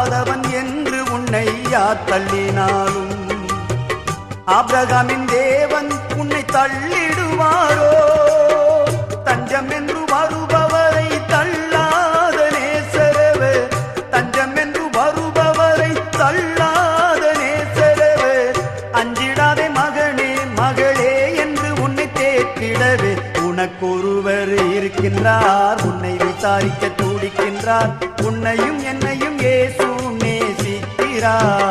தள்ளாதவன் என்று உன்னை யார் தள்ளினாலும் ஆபிரகாமின் தேவன் உன்னை தள்ளிடுவாரோ? தஞ்சம் என்று வருபவரை தள்ளாத நேசரவே, தஞ்சம் என்று வருபவரை தள்ளாத நேசரவே. அஞ்சிடாதே மகனே மகளே என்று உன்னை தேற்றிடவே உனக்கொருவர் இருக்கின்றார். உன்னை விசாரிக்க துடிக்கின்றார். உன்னையும் என்னையும் இயேசு நேசிக்கிறார்.